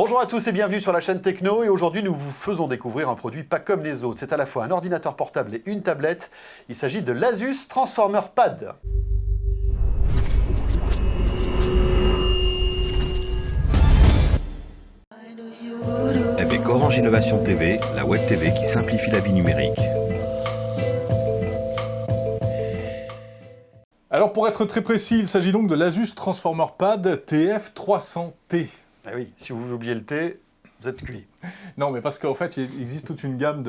Bonjour à tous et bienvenue sur la chaîne Techno, et aujourd'hui nous vous faisons découvrir un produit pas comme les autres. C'est à la fois un ordinateur portable et une tablette. Il s'agit de l'Asus Transformer Pad. Avec Orange Innovation TV, la Web TV qui simplifie la vie numérique. Alors pour être très précis, il s'agit donc de l'Asus Transformer Pad TF300T. Ah oui, si vous oubliez le T, vous êtes cuit. Non, mais parce qu'en fait, il existe toute une gamme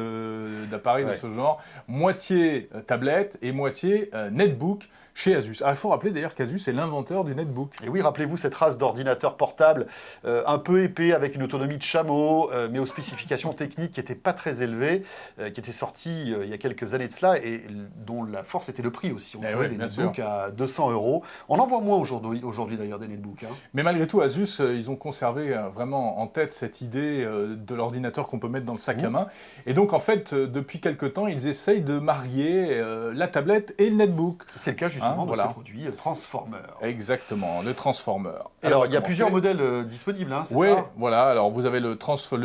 d'appareils de ce genre, moitié tablette et moitié netbook chez Asus. Alors, il faut rappeler d'ailleurs qu'Asus est l'inventeur du netbook. Et oui, rappelez-vous cette race d'ordinateur portable un peu épais, avec une autonomie de chameau, mais aux spécifications techniques qui n'étaient pas très élevées, qui était sorti il y a quelques années de cela, et dont la force était le prix aussi. On trouvait des netbooks à 200 €. On en voit moins aujourd'hui d'ailleurs des netbooks. Hein. Mais malgré tout, Asus, ils ont conservé vraiment en tête cette idée de l'ordinateur qu'on peut mettre dans le sac à main. Et donc, en fait, depuis quelque temps, ils essayent de marier la tablette et le netbook. C'est le cas justement de ce produit Transformer. Exactement, le Transformer. Alors, il y a plusieurs modèles disponibles, hein, c'est ça? Oui, voilà. Alors, vous avez le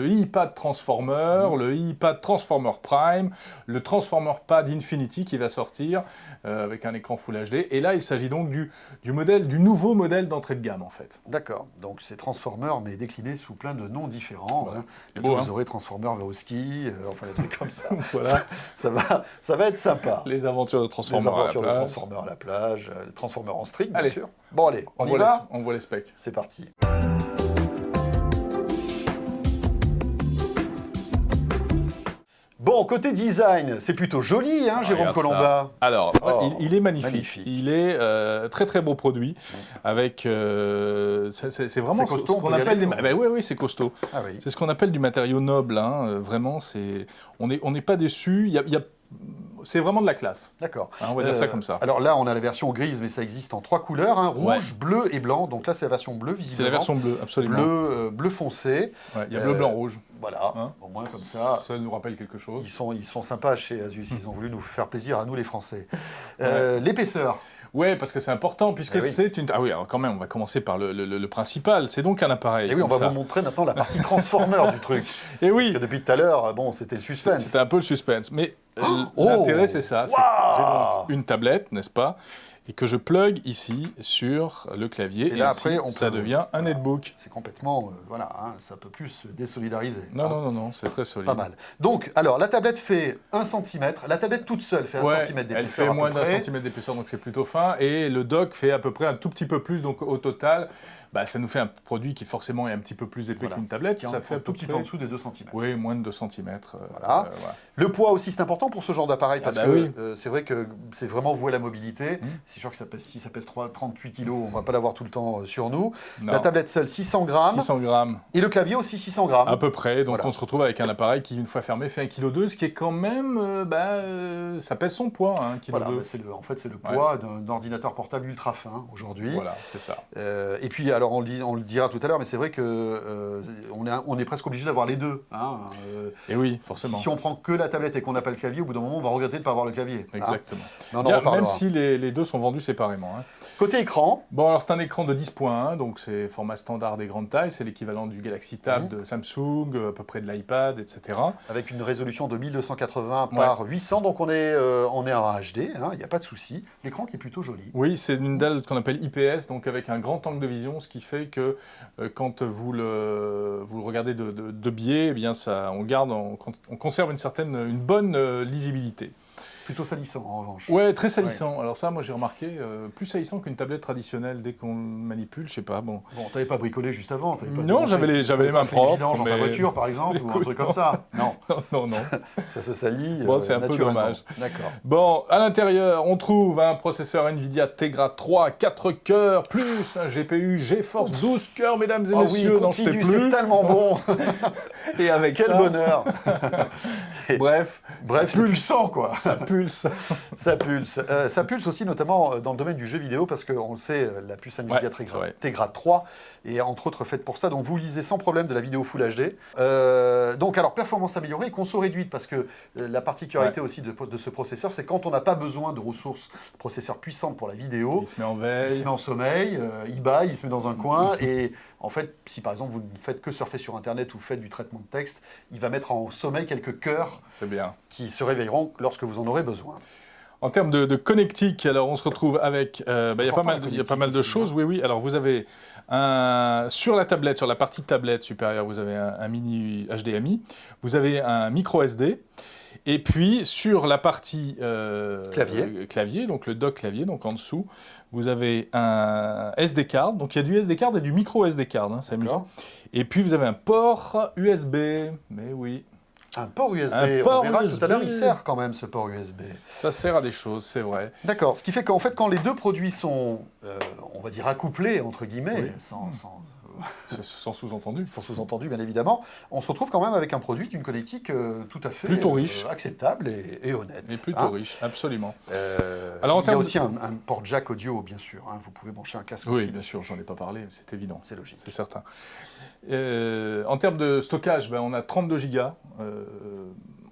iPad Transformer, le iPad Transformer Prime, le Transformer Pad Infinity qui va sortir avec un écran Full HD. Et là, il s'agit donc du nouveau modèle d'entrée de gamme, en fait. D'accord. Donc, c'est Transformer, mais décliné sous plein de noms différents. Ouais. Hein. Bientôt, vous aurez Transformer va au ski, enfin des trucs comme ça. Voilà. ça va être sympa. Les aventures de Transformer Transformer à la plage, le Transformer en string, bien sûr. Bon, allez, on voit les specs. C'est parti. Bon, côté design, c'est plutôt joli, hein, Jérôme Colomba. Alors, il est magnifique. Il est très très beau produit. Avec, c'est vraiment ce qu'on appelle des. Oui, c'est costaud. Ah, oui. C'est ce qu'on appelle du matériau noble. Hein. Vraiment, on n'est pas déçu. C'est vraiment de la classe. D'accord. Hein, on va dire ça comme ça. Alors là, on a la version grise, mais ça existe en 3 couleurs, hein, rouge, bleu et blanc. Donc là, c'est la version bleue, visiblement. C'est la version bleue, absolument. Bleu foncé. Ouais, il y a bleu, blanc, rouge. Voilà, hein, au moins comme ça. Ça nous rappelle quelque chose. Ils sont sympas chez Asus, ils ont voulu nous faire plaisir à nous les Français. L'épaisseur. Oui, parce que c'est important, puisque c'est une... Ah oui, alors quand même, on va commencer par le principal. C'est donc un appareil. Et oui, on va vous montrer maintenant la partie transformer du truc. Et oui. Parce que depuis tout à l'heure, bon, c'était le suspense. C'était un peu le suspense. Mais l'intérêt, c'est ça. J'ai donc une tablette, n'est-ce pas, et que je plug ici sur le clavier. Et là, après, ça devient un netbook. C'est complètement... voilà, hein, ça peut plus se désolidariser. Non, c'est très solide. Pas mal. Donc, alors, la tablette fait 1 cm. La tablette toute seule fait 1 cm d'épaisseur. Elle fait moins d'1 cm d'épaisseur, donc c'est plutôt fin. Et le dock fait à peu près un tout petit peu plus. Donc, au total, ça nous fait un produit qui forcément est un petit peu plus épais qu'une tablette. Ça fait un tout petit peu en dessous des 2 cm. Oui, moins de 2 cm. Voilà. Le poids aussi, c'est important pour ce genre d'appareil, parce que c'est vrai que c'est vraiment voué à la mobilité. C'est sûr que si ça pèse 38 kg, on ne va pas l'avoir tout le temps sur nous. Non. La tablette seule, 600 grammes. 600 grammes. Et le clavier aussi, 600 grammes. À peu près. Donc on se retrouve avec un appareil qui, une fois fermé, fait 1,2 kg, ce qui est quand même... ça pèse son poids, 1,2 kg. Voilà, en fait, c'est le poids d'un ordinateur portable ultra fin, aujourd'hui. Voilà, c'est ça. Et puis, alors, on le dira tout à l'heure, mais c'est vrai que on est presque obligé d'avoir les deux. Hein, et oui, forcément. Si on prend que la tablette et qu'on n'a pas le clavier, au bout d'un moment, on va regretter de ne pas avoir le clavier. Exactement. Hein. Même si les deux sont vendus séparément. Hein. Côté écran. Bon, alors c'est un écran de 10.1, donc c'est format standard des grandes tailles, c'est l'équivalent du Galaxy Tab de Samsung, à peu près de l'iPad, etc. Avec une résolution de 1280 par 800, donc on est en HD, il n'y a pas de souci. L'écran qui est plutôt joli. Oui, c'est une dalle qu'on appelle IPS, donc avec un grand angle de vision, ce qui fait que quand vous le regardez de biais, eh bien on conserve une bonne lisibilité. Plutôt salissant, en revanche. Ouais, très salissant. Ouais. Alors ça, moi, j'ai remarqué, plus salissant qu'une tablette traditionnelle dès qu'on manipule, je sais pas, bon. Bon, t'avais pas bricolé juste avant? Non, j'avais les mains propres. Dans ta voiture, par exemple, ou un truc comme ça? Non. Non. Ça se salit bon, c'est un peu dommage. D'accord. Bon, à l'intérieur, on trouve un processeur NVIDIA Tegra 3, 4 cœurs, plus un GPU GeForce 12 cœurs, mesdames et messieurs. Oui, continue, c'est tellement bon. Et avec quel bonheur. Bref, c'est puissant, quoi. Ça pulse. Ça pulse. Ça pulse aussi, notamment dans le domaine du jeu vidéo, parce qu'on le sait, la puce NVIDIA Tegra 3 est entre autres faite pour ça. Donc vous lisez sans problème de la vidéo Full HD. Donc alors, performance améliorée, conso réduite, parce que la particularité aussi de ce processeur, c'est quand on n'a pas besoin de ressources processeurs puissantes pour la vidéo. Il se met en veille. Il se met en sommeil, il baille, il se met dans un coin, et En fait, si par exemple vous ne faites que surfer sur Internet ou faites du traitement de texte, il va mettre en sommeil quelques cœurs qui se réveilleront lorsque vous en aurez besoin. En termes de connectique, alors on se retrouve avec, il y a pas mal de choses. Oui. Alors vous avez sur la tablette, sur la partie tablette supérieure, vous avez un mini HDMI, vous avez un micro SD, et puis sur la partie clavier, donc le dock clavier, donc en dessous, vous avez un SD card. Donc il y a du SD card et du micro SD card, hein, c'est amusant. Et puis vous avez un port USB, mais oui. Un port USB, on verra tout à l'heure, il sert quand même ce port USB. Ça sert à des choses, c'est vrai. D'accord, ce qui fait qu'en fait, quand les deux produits sont, on va dire, accouplés, entre guillemets, sans sous-entendu. Sans sous-entendu, bien évidemment, on se retrouve quand même avec un produit d'une connectique tout à fait plutôt riche, acceptable et honnête. Et plutôt riche, absolument. Alors, il y a aussi un port jack audio, bien sûr. Hein, vous pouvez brancher un casque aussi. Oui, bien sûr, j'en ai pas parlé, c'est évident. C'est logique. C'est certain. En termes de stockage, on a 32 gigas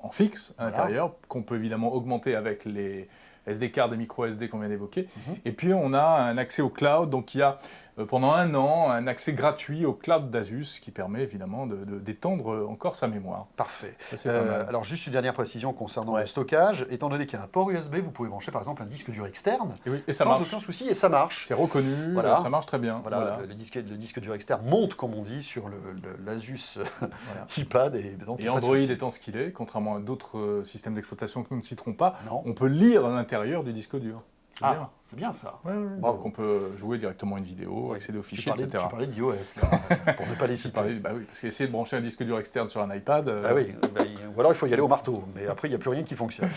en fixe à l'intérieur, qu'on peut évidemment augmenter avec les SD cards et micro SD qu'on vient d'évoquer. Et puis on a un accès au cloud, donc il y a pendant 1 an un accès gratuit au cloud d'Asus qui permet évidemment d'étendre encore sa mémoire. Parfait. Alors juste une dernière précision concernant le stockage. Étant donné qu'il y a un port USB, vous pouvez brancher par exemple un disque dur externe sans aucun souci et ça marche. C'est reconnu, ça marche très bien. Le disque dur externe monte, comme on dit, sur l'Asus iPad. Et Android étant ce qu'il est, contrairement à d'autres systèmes d'exploitation que nous ne citerons pas, on peut lire à l'intérieur du disque dur. C'est bien ça. Donc on peut jouer directement une vidéo, accéder aux fichiers, etc. Tu parlais d'iOS, là, pour ne pas les citer. Oui, parce qu'essayer de brancher un disque dur externe sur un iPad... ou alors il faut y aller au marteau, mais après il n'y a plus rien qui fonctionne.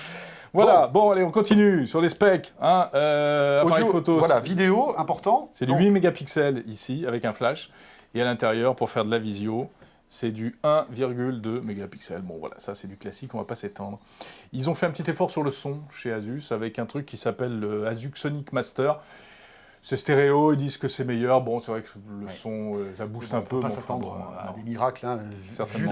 Voilà, bon allez, on continue sur les specs. Appareil photo. Voilà, vidéo, important. C'est du 8 mégapixels ici, avec un flash. Et à l'intérieur, pour faire de la visio, c'est du 1,2 mégapixels. Bon voilà, ça c'est du classique, on va pas s'étendre. Ils ont fait un petit effort sur le son chez Asus avec un truc qui s'appelle le Asus Sonic Master. C'est stéréo, ils disent que c'est meilleur. Bon, c'est vrai que le son, ça booste un peu. On ne peut pas s'attendre à des miracles, hein, vu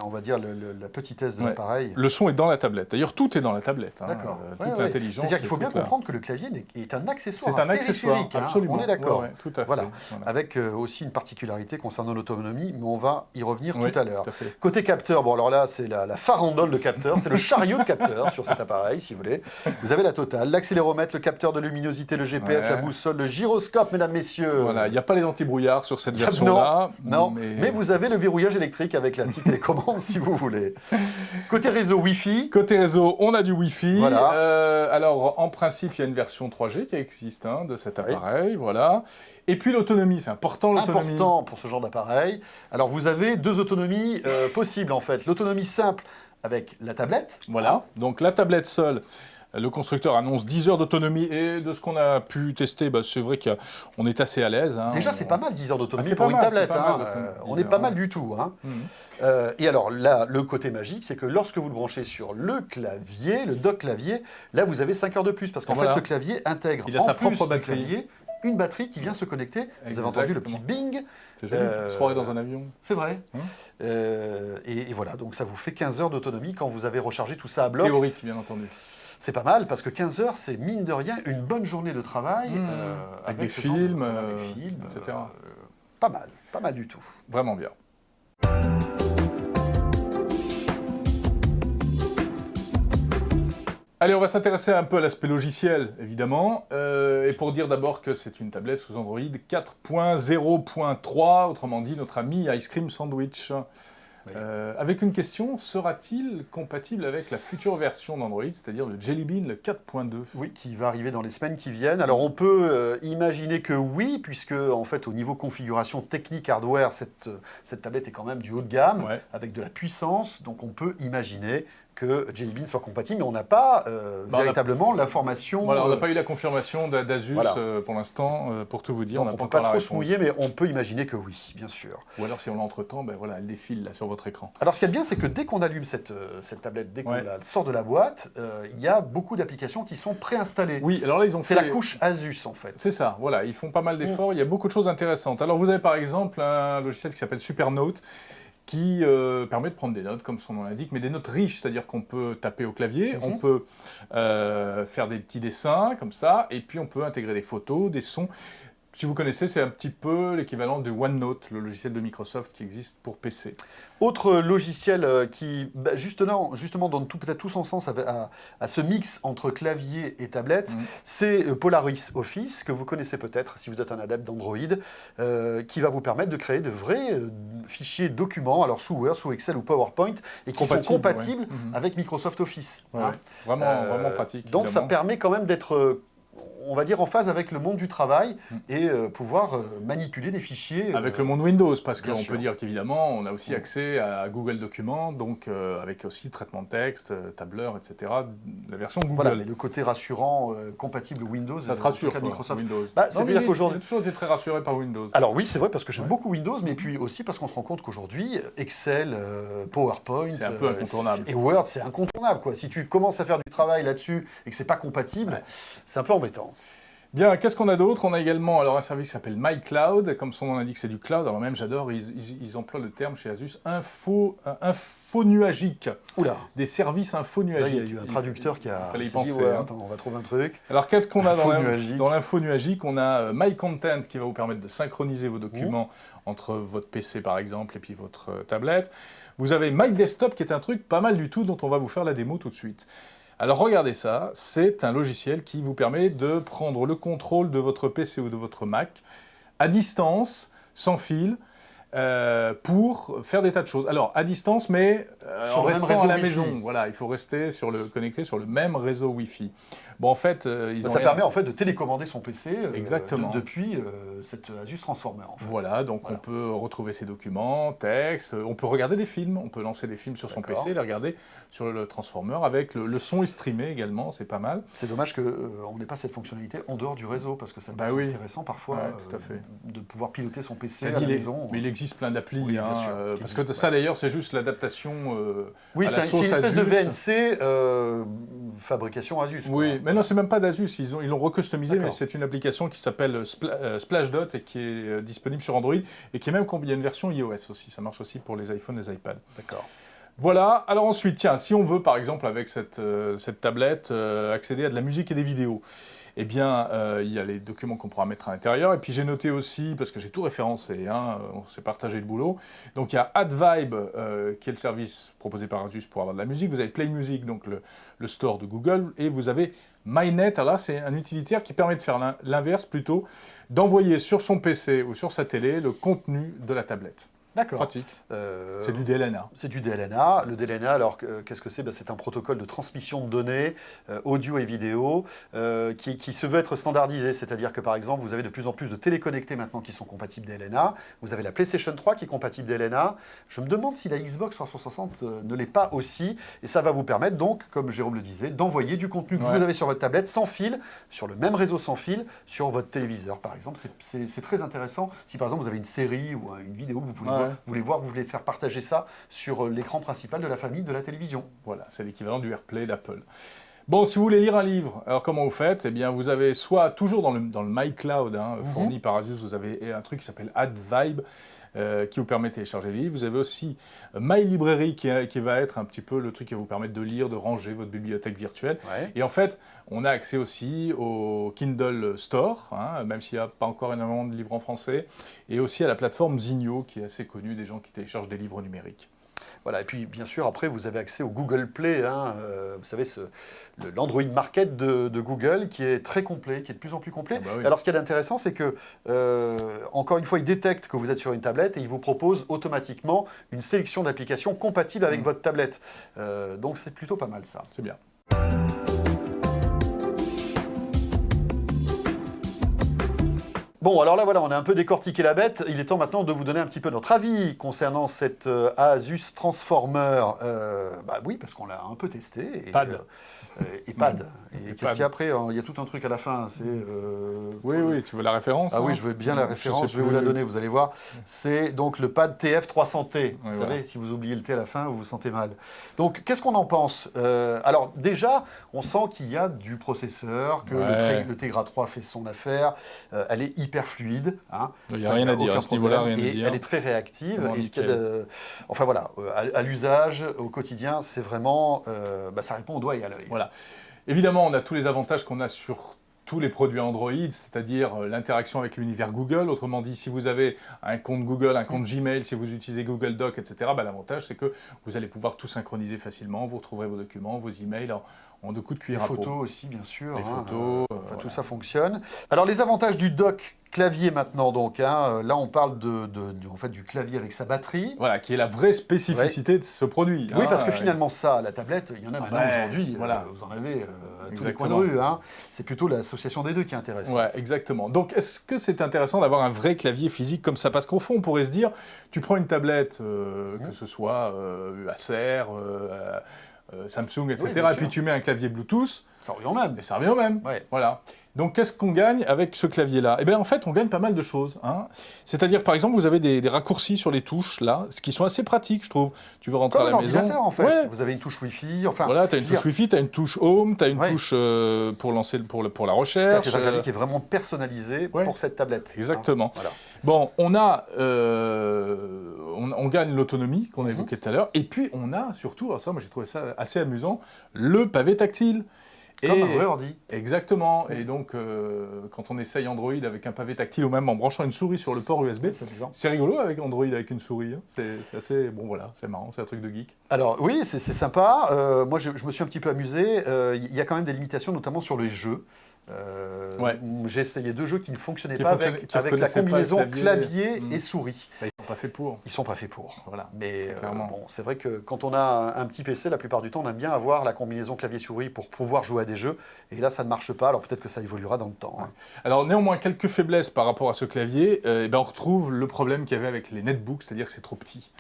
on va dire la petitesse de l'appareil. Le son est dans la tablette. D'ailleurs, tout est dans la tablette. D'accord. Toute l'intelligence. C'est-à-dire qu'il faut bien comprendre que le clavier est un accessoire. C'est un accessoire, absolument. On est d'accord. Tout à fait. Voilà. Avec aussi une particularité concernant l'autonomie, mais on va y revenir tout à l'heure. Côté capteur, bon alors là, c'est la farandole de capteurs, c'est le chariot de capteurs sur cet appareil, si vous voulez. Vous avez la totale, l'accéléromètre, le capteur de luminosité, le GPS, la boussole, le gyroscope, mesdames, messieurs. Voilà, il n'y a pas les antibrouillards sur cette version-là. Non, mais vous avez le verrouillage électrique avec la petite télécommande, si vous voulez. Côté réseau Wi-Fi. Côté réseau, on a du Wi-Fi. Voilà. Alors, en principe, il y a une version 3G qui existe de cet appareil. Voilà. Et puis l'autonomie, c'est important l'autonomie. Important pour ce genre d'appareil. Alors, vous avez 2 autonomies possibles, en fait. L'autonomie simple avec la tablette. Voilà. Donc, la tablette seule. Le constructeur annonce 10 heures d'autonomie et de ce qu'on a pu tester, c'est vrai qu'on est assez à l'aise. Déjà, c'est pas mal 10 heures d'autonomie pour une tablette. On n'est pas mal du tout. Et alors là, le côté magique, c'est que lorsque vous le branchez sur le clavier, le dock clavier, là, vous avez 5 heures de plus. Parce qu'en fait, ce clavier intègre sa propre batterie. Clavier, une batterie qui vient se connecter. Vous avez entendu le petit bing. C'est joli, on se croirait dans un avion. C'est vrai. Et voilà, donc ça vous fait 15 heures d'autonomie quand vous avez rechargé tout ça à bloc. Théorique, bien entendu. C'est pas mal, parce que 15 heures, c'est mine de rien une bonne journée de travail. Avec des films, etc. Pas mal du tout. Vraiment bien. Allez, on va s'intéresser un peu à l'aspect logiciel, évidemment. Et pour dire d'abord que c'est une tablette sous Android 4.0.3, autrement dit, notre ami Ice Cream Sandwich. Avec une question, sera-t-il compatible avec la future version d'Android, c'est-à-dire le Jelly Bean, le 4.2 ? Oui, qui va arriver dans les semaines qui viennent. Alors on peut imaginer que oui, puisque en fait au niveau configuration technique hardware, cette tablette est quand même du haut de gamme, avec de la puissance, donc on peut imaginer que Jelly Bean soit compatible, mais on n'a pas véritablement l'information... Voilà, on n'a pas eu la confirmation d'Asus pour l'instant, pour tout vous dire. Donc on ne peut pas trop se mouiller, mais on peut imaginer que oui, bien sûr. Ou alors si on l'a entre-temps, elle défile là, sur votre écran. Alors ce qui est bien, c'est que dès qu'on allume cette tablette, dès qu'on la sort de la boîte, il y a beaucoup d'applications qui sont préinstallées. Oui, alors là ils ont fait... C'est la couche Asus en fait. C'est ça, voilà, ils font pas mal d'efforts, il y a beaucoup de choses intéressantes. Alors vous avez par exemple un logiciel qui s'appelle Supernote, qui permet de prendre des notes, comme son nom l'indique, mais des notes riches, c'est-à-dire qu'on peut taper au clavier, on peut faire des petits dessins, comme ça, et puis on peut intégrer des photos, des sons. Si vous connaissez, c'est un petit peu l'équivalent de OneNote, le logiciel de Microsoft qui existe pour PC. Autre logiciel qui, justement donne peut-être tout son sens à ce mix entre clavier et tablette, c'est Polaris Office, que vous connaissez peut-être si vous êtes un adepte d'Android, qui va vous permettre de créer de vrais fichiers documents, alors sous Word, sous Excel ou PowerPoint, et qui sont compatibles avec Microsoft Office. Vraiment pratique. Donc ça permet quand même d'être... on va dire en phase avec le monde du travail et pouvoir manipuler des fichiers. Avec le monde Windows, parce qu'on peut dire qu'évidemment, on a aussi accès à Google Documents, donc avec aussi traitement de texte, tableur, etc. La version Google. Voilà, mais le côté rassurant, compatible Windows. Ça te rassure, quoi, Microsoft. Windows. C'est-à-dire qu'aujourd'hui... J'ai toujours été très rassuré par Windows. Alors oui, c'est vrai, parce que j'aime beaucoup Windows, mais puis aussi parce qu'on se rend compte qu'aujourd'hui, Excel, PowerPoint... c'est un peu incontournable. Et Word, c'est incontournable, quoi. Si tu commences à faire du travail là-dessus et que c'est pas compatible, c'est un peu embêtant. Bien, qu'est-ce qu'on a d'autre? On a également un service qui s'appelle MyCloud, comme son nom l'indique, c'est du cloud. Alors même, j'adore, ils emploient le terme chez Asus, infonuagique. Oula. Des services infonuagiques. Là, il y a eu un traducteur qui a dit, attends, on va trouver un truc. Alors qu'est-ce qu'on a dans l'infonuagique? On a MyContent qui va vous permettre de synchroniser vos documents entre votre PC par exemple et puis votre tablette. Vous avez MyDesktop qui est un truc pas mal du tout dont on va vous faire la démo tout de suite. Alors regardez ça, c'est un logiciel qui vous permet de prendre le contrôle de votre PC ou de votre Mac à distance, sans fil, pour faire des tas de choses. Alors à distance, mais en restant à la maison. Voilà, il faut rester connecté sur le même réseau Wi-Fi. Bon, en fait, ça permet en fait de télécommander son PC depuis cet Asus Transformer. En fait. Voilà, donc on peut retrouver ses documents, textes, on peut regarder des films, on peut lancer des films sur son PC et les regarder sur le Transformer avec le son est streamé également, c'est pas mal. C'est dommage qu'on n'ait pas cette fonctionnalité en dehors du réseau, parce que ça peut être intéressant parfois tout à fait. de pouvoir piloter son PC à la maison. Mais il existe plein d'applis, parce que ça d'ailleurs c'est juste l'adaptation c'est une espèce de VNC fabrication Asus. Oui, mais non, c'est même pas d'Asus, ils l'ont recustomisé, mais c'est une application qui s'appelle Splashdot et qui est disponible sur Android et qui est même, il y a une version iOS aussi, ça marche aussi pour les iPhones et les iPads. D'accord. Voilà, alors ensuite, tiens, si on veut par exemple avec cette tablette accéder à de la musique et des vidéos, eh bien, il y a les documents qu'on pourra mettre à l'intérieur. Et puis j'ai noté aussi, parce que j'ai tout référencé, on s'est partagé le boulot. Donc il y a AdVibe, qui est le service proposé par Asus pour avoir de la musique. Vous avez Play Music, donc le store de Google. Et vous avez MyNet. Alors là, c'est un utilitaire qui permet de faire l'inverse plutôt, d'envoyer sur son PC ou sur sa télé le contenu de la tablette. D'accord. Pratique. C'est du DLNA. C'est du DLNA. Le DLNA, alors qu'est-ce que c'est? C'est un protocole de transmission de données, audio et vidéo, qui se veut être standardisé. C'est-à-dire que par exemple, vous avez de plus en plus de téléconnectés maintenant qui sont compatibles DLNA. Vous avez la PlayStation 3 qui est compatible DLNA. Je me demande si la Xbox 360 ne l'est pas aussi. Et ça va vous permettre donc, comme Jérôme le disait, d'envoyer du contenu que vous avez sur votre tablette sans fil, sur le même réseau sans fil, sur votre téléviseur par exemple. C'est très intéressant. Si par exemple vous avez une série ou une vidéo que vous voulez voir, vous voulez faire partager ça sur l'écran principal de la famille de la télévision. Voilà, c'est l'équivalent du AirPlay d'Apple. Bon, si vous voulez lire un livre, alors comment vous faites? Eh bien, vous avez soit toujours dans le MyCloud, fourni par Asus, vous avez un truc qui s'appelle AdVibe, qui vous permet de télécharger des livres. Vous avez aussi MyLibrary, qui va être un petit peu le truc qui va vous permettre de lire, de ranger votre bibliothèque virtuelle. Ouais. Et en fait, on a accès aussi au Kindle Store, même s'il n'y a pas encore énormément de livres en français, et aussi à la plateforme Zinio, qui est assez connue des gens qui téléchargent des livres numériques. Voilà, et puis bien sûr, après, vous avez accès au Google Play, vous savez, l'Android Market de Google, qui est très complet, qui est de plus en plus complet. Oui. Alors, ce qui est intéressant, c'est que, encore une fois, il détecte que vous êtes sur une tablette et il vous propose automatiquement une sélection d'applications compatibles avec votre tablette. Donc, c'est plutôt pas mal, ça. C'est bien. Bon, alors là, voilà, on a un peu décortiqué la bête. Il est temps maintenant de vous donner un petit peu notre avis concernant cette Asus Transformer. Oui, parce qu'on l'a un peu testé. Pad. Et pad. Et qu'est-ce qu'il y a après? Il y a tout un truc à la fin. Oui, tu veux la référence? Ah oui, je veux bien la référence. Je vais vous la donner, vous allez voir. C'est donc le pad TF300T. Vous savez, si vous oubliez le T à la fin, vous vous sentez mal. Donc, qu'est-ce qu'on en pense? Alors, déjà, on sent qu'il y a du processeur, que le Tegra 3 fait son affaire. Elle est hyper fluide. Il n'y a rien à dire à ce niveau-là, rien à dire. Elle est très réactive. Enfin voilà, à l'usage, au quotidien, c'est vraiment... ça répond au doigt et à l'œil. Voilà. Évidemment, on a tous les avantages qu'on a sur tous les produits Android, c'est-à-dire l'interaction avec l'univers Google. Autrement dit, si vous avez un compte Google, un compte Gmail, si vous utilisez Google Docs, etc., l'avantage, c'est que vous allez pouvoir tout synchroniser facilement. Vous retrouverez vos documents, vos emails en 2 coups de cuillère à peau. Les photos aussi, bien sûr. Les photos. Voilà. Tout ça fonctionne. Alors, les avantages du dock clavier maintenant, donc. Là, on parle en fait, du clavier avec sa batterie. Voilà, qui est la vraie spécificité de ce produit. Oui, parce que finalement, ça, la tablette, il y en a maintenant aujourd'hui. Voilà. Vous en avez tous les coins de rue. C'est plutôt l'association des deux qui est intéressante. Ouais, exactement. Donc, est-ce que c'est intéressant d'avoir un vrai clavier physique comme ça? Parce qu'au fond, on pourrait se dire, tu prends une tablette, que ce soit Acer, Samsung, etc., et puis tu mets un clavier Bluetooth. Ça revient au même. Et ça revient au même. Ouais. Voilà. Donc, qu'est-ce qu'on gagne avec ce clavier-là? Eh bien, en fait, on gagne pas mal de choses. C'est-à-dire, par exemple, vous avez des raccourcis sur les touches, là, ce qui sont assez pratiques, je trouve. Tu veux rentrer comme à la maison. Comme un ordinateur, en fait. Ouais. Vous avez une touche Wi-Fi. Voilà, tu as une touche Wi-Fi, tu as une touche Home, tu as une touche pour lancer pour la recherche. C'est un clavier qui est vraiment personnalisé pour cette tablette. Exactement. Voilà. Bon, on gagne l'autonomie qu'on a évoquée tout à l'heure. Et puis, on a surtout, alors ça, moi j'ai trouvé ça assez amusant, le pavé tactile. Comme un vrai ordi. Exactement. Et donc, quand on essaye Android avec un pavé tactile ou même en branchant une souris sur le port USB, c'est rigolo avec Android avec une souris. C'est assez... Bon, voilà, c'est marrant, c'est un truc de geek. Alors, oui, c'est sympa. Moi, je me suis un petit peu amusé. Il y a quand même des limitations, notamment sur les jeux. J'ai essayé 2 jeux qui ne fonctionnaient pas avec la combinaison clavier et souris. Ils sont pas faits pour. Ils sont pas faits pour. Voilà. Mais bon, c'est vrai que quand on a un petit PC, la plupart du temps, on aime bien avoir la combinaison clavier-souris pour pouvoir jouer à des jeux. Et là, ça ne marche pas. Alors peut-être que ça évoluera dans le temps. Alors néanmoins, quelques faiblesses par rapport à ce clavier. On retrouve le problème qu'il y avait avec les netbooks, c'est-à-dire que c'est trop petit.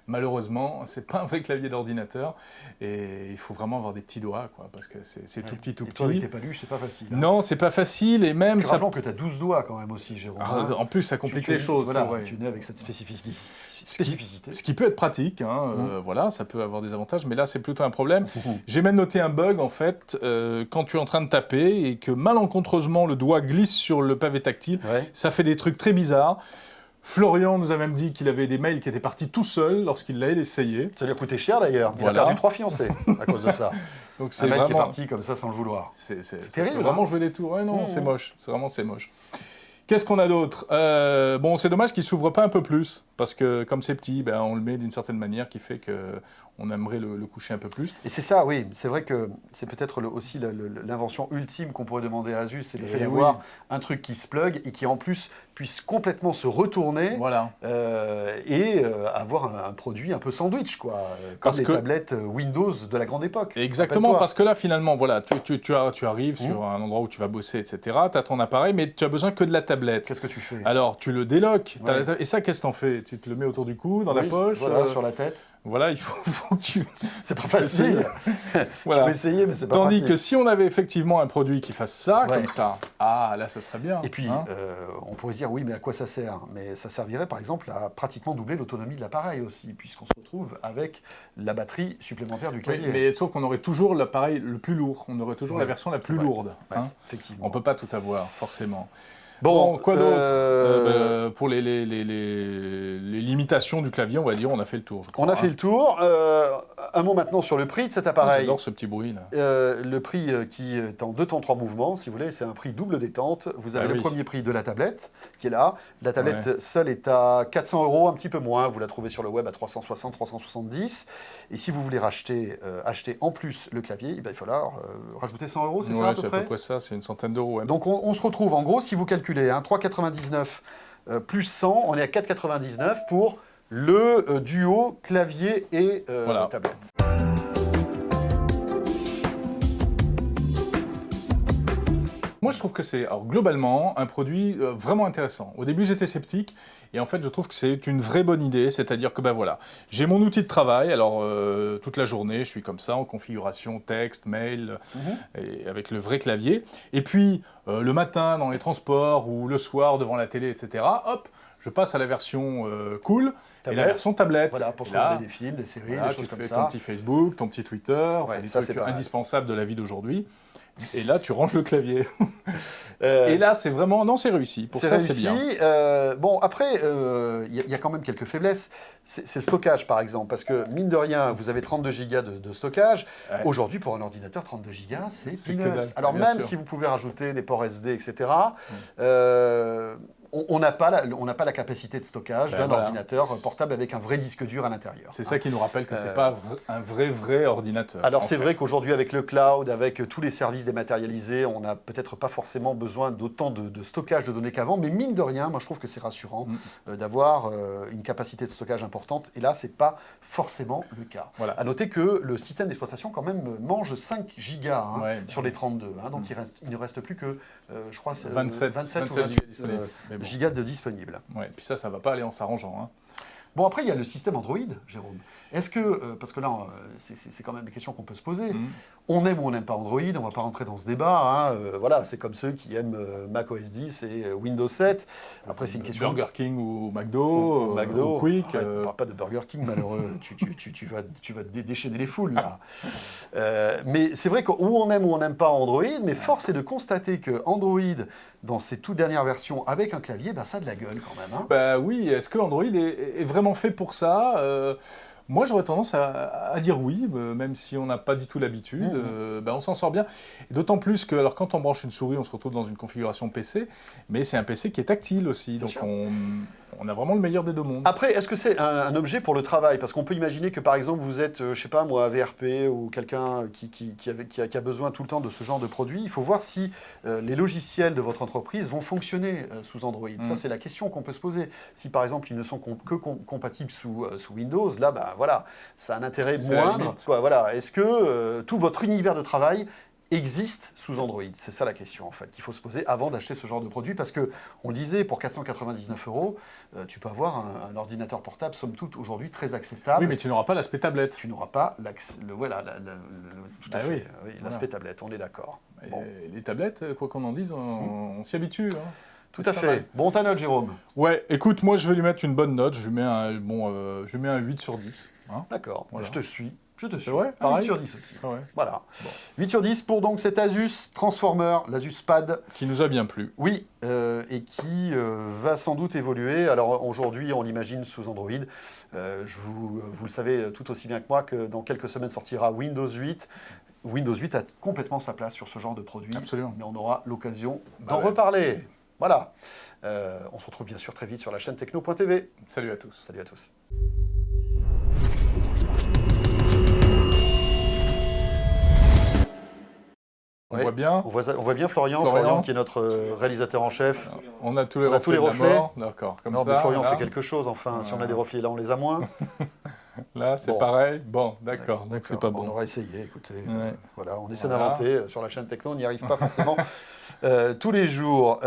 Malheureusement, c'est pas un vrai clavier d'ordinateur et il faut vraiment avoir des petits doigts, parce que c'est tout petit. Toi, avec tes paluches, c'est pas facile. Non, c'est pas facile et même... Rappelons que tu as 12 doigts quand même aussi, Jérôme. En plus, ça complique les choses. Voilà, tu nais avec cette spécificité. Ce qui peut être pratique, voilà, ça peut avoir des avantages, mais là, c'est plutôt un problème. J'ai même noté un bug, en fait, quand tu es en train de taper et que malencontreusement, le doigt glisse sur le pavé tactile, ça fait des trucs très bizarres. Florian nous a même dit qu'il avait des mails qui étaient partis tout seul lorsqu'il l'a essayé. Ça lui a coûté cher d'ailleurs. Il a perdu 3 fiancés à cause de ça. Donc un mec qui est parti comme ça sans le vouloir. C'est terrible. Vraiment jouer des tours. Ouais, non, c'est moche. C'est moche. Qu'est-ce qu'on a d'autre? Bon, c'est dommage qu'il ne s'ouvre pas un peu plus, parce que comme c'est petit, on le met d'une certaine manière qui fait qu'on aimerait le coucher un peu plus. Et c'est ça, oui. C'est vrai que c'est peut-être aussi l'invention ultime qu'on pourrait demander à Asus, c'est le fait d'avoir un truc qui se plug et qui en plus puisse complètement se retourner et avoir un produit un peu sandwich, quoi, comme les tablettes Windows de la grande époque. Exactement, parce que là, finalement, voilà, tu arrives sur un endroit où tu vas bosser, etc. Tu as ton appareil, mais tu as besoin que de la tablette. Qu'est-ce que tu fais? Alors, tu le déloques. Et ça, qu'est-ce que t'en fais? Tu te le mets autour du cou, dans la poche? Voilà, sur la tête. Voilà, il faut que tu... C'est pas facile. Voilà. Je peux essayer, mais c'est pas pratique. Tandis que si on avait effectivement un produit qui fasse ça, comme ça, là, ce serait bien. Et puis, on pourrait se dire, oui, mais à quoi ça sert? Mais ça servirait, par exemple, à pratiquement doubler l'autonomie de l'appareil aussi, puisqu'on se retrouve avec la batterie supplémentaire du clavier. Oui, mais sauf qu'on aurait toujours l'appareil le plus lourd. On aurait toujours la version la plus lourde. Effectivement. On peut pas tout avoir, forcément. Bon, quoi d'autre? Pour les limitations du clavier, on va dire, on a fait le tour. Je crois, on a fait le tour. Un mot maintenant sur le prix de cet appareil. J'adore ce petit bruit là. Le prix qui est en 2 temps 3 mouvements, si vous voulez, c'est un prix double détente. Vous avez le premier prix de la tablette qui est là. La tablette seule est à 400 €, un petit peu moins. Vous la trouvez sur le web à 360, 370. Et si vous voulez acheter en plus le clavier, il va falloir rajouter 100 €, c'est ça à peu près? C'est à peu près ça, c'est une centaine d'euros. Donc on se retrouve en gros, si vous calculez 3,99 plus 100, on est à 4,99 pour le duo clavier et tablette. Moi, je trouve que c'est globalement un produit vraiment intéressant. Au début, j'étais sceptique et en fait, je trouve que c'est une vraie bonne idée. C'est-à-dire que voilà, j'ai mon outil de travail. Alors, toute la journée, je suis comme ça en configuration texte, mail, et avec le vrai clavier. Et puis, le matin, dans les transports ou le soir, devant la télé, etc., hop, je passe à la version cool et la version tablette. Voilà, pour se regarder des films, des séries, des choses comme ça. Tu fais ton petit Facebook, ton petit Twitter, des trucs indispensables de la vie d'aujourd'hui. Et là, tu ranges le clavier. Et là, c'est vraiment... Non, c'est réussi. Pour ça, c'est bien. Bon, après, il y a quand même quelques faiblesses. C'est le stockage, par exemple. Parce que, mine de rien, vous avez 32 Go de stockage. Ouais. Aujourd'hui, pour un ordinateur, 32 Go, c'est peanuts. Alors, même si vous pouvez rajouter des ports SD, etc., on n'a pas la capacité de stockage d'un ordinateur portable avec un vrai disque dur à l'intérieur. C'est ça qui nous rappelle que ce n'est pas un vrai ordinateur. Alors c'est vrai qu'aujourd'hui, avec le cloud, avec tous les services dématérialisés, on n'a peut-être pas forcément besoin d'autant de stockage de données qu'avant, mais mine de rien, moi je trouve que c'est rassurant d'avoir une capacité de stockage importante, et là, ce n'est pas forcément le cas. Voilà. À noter que le système d'exploitation, quand même, mange 5 gigas sur les 32, donc il ne reste plus que, je crois, 27 ou 28 disponibles. Gigas de disponibles. Ouais, puis ça ne va pas aller en s'arrangeant. Bon, après, il y a le système Android, Jérôme. Est-ce que, parce que là, c'est quand même des questions qu'on peut se poser, on aime ou on n'aime pas Android, on ne va pas rentrer dans ce débat, voilà, c'est comme ceux qui aiment Mac OS X et Windows 7. Après, c'est une question... Burger King ou McDo, ou Quick... Ne parle pas de Burger King, malheureux, tu vas déchaîner les foules, là. Mais c'est vrai où on aime ou on n'aime pas Android, mais force est de constater que Android, dans ses toutes dernières versions, avec un clavier, ça a de la gueule quand même. Bah oui, est-ce que Android est vraiment fait pour ça moi, j'aurais tendance à dire oui, même si on n'a pas du tout l'habitude. On s'en sort bien. D'autant plus que, alors, quand on branche une souris, on se retrouve dans une configuration PC, mais c'est un PC qui est tactile aussi. Donc, on a vraiment le meilleur des deux mondes. Après, est-ce que c'est un objet pour le travail? Parce qu'on peut imaginer que, par exemple, vous êtes, je sais pas moi, VRP ou quelqu'un qui a besoin tout le temps de ce genre de produit. Il faut voir si les logiciels de votre entreprise vont fonctionner sous Android. Ça, c'est la question qu'on peut se poser. Si, par exemple, ils ne sont que compatibles sous Windows, là, voilà, ça a un intérêt moindre. Voilà. Est-ce que tout votre univers de travail existe sous Android? C'est ça la question, en fait, qu'il faut se poser avant d'acheter ce genre de produit, parce que, on le disait, pour 499 €, tu peux avoir un ordinateur portable, somme toute, aujourd'hui, très acceptable. Oui, mais tu n'auras pas l'aspect tablette. Tu n'auras pas tout à fait, l'aspect tablette, on est d'accord. Bon. Les tablettes, quoi qu'on en dise, on s'y habitue. Tout à fait. Bon, ta note, Jérôme? Ouais, écoute, moi, je vais lui mettre une bonne note. Je lui mets un 8 sur 10. D'accord, voilà. Je te suis. Ouais, pareil. 8 sur 10 aussi. Ouais. Voilà. Bon. 8 sur 10 pour donc cet Asus Transformer, l'Asus Pad. Qui nous a bien plu. Oui, et qui va sans doute évoluer. Alors aujourd'hui, on l'imagine sous Android. Vous le savez tout aussi bien que moi que dans quelques semaines sortira Windows 8. Windows 8 a complètement sa place sur ce genre de produit. Absolument. Mais on aura l'occasion d'en reparler. Voilà. On se retrouve bien sûr très vite sur la chaîne techno.tv. Salut à tous. Salut à tous. On voit bien. On voit bien Florian qui est notre réalisateur en chef. On a tous les reflets. D'accord. Non, mais Florian fait quelque chose, enfin. Si on a des reflets là, on les a moins. Là, c'est pareil. Bon, d'accord. Donc c'est pas bon. On aura essayé, écoutez. Voilà, on essaie d'inventer sur la chaîne techno, on n'y arrive pas forcément tous les jours.